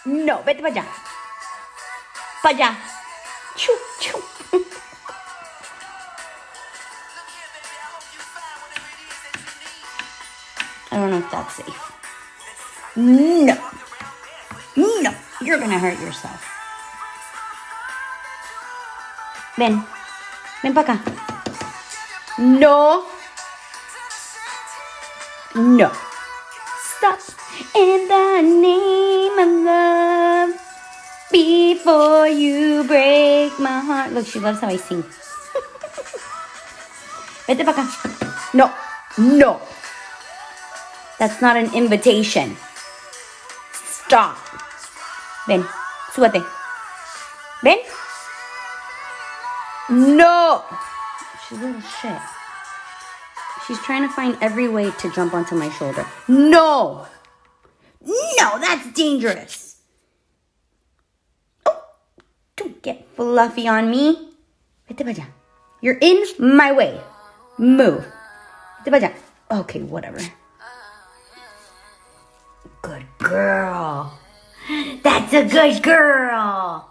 No, vete para allá. Para allá. Chu, chu. I don't know if that's safe. No. No. You're gonna hurt yourself. Ven. Ven para acá. No. No. Stop. In the name of love. Before you break my heart. Look, she loves how I sing. Vete para acá. No. No. That's not an invitation. Stop. Ven. Súbete. Ven. No. She's a little shit. She's trying to find every way to jump onto my shoulder. No. No, that's dangerous. Oh, don't get fluffy on me. Vete para allá. You're in my way. Move. Vete para allá. Okay, whatever. Good girl. That's a good girl.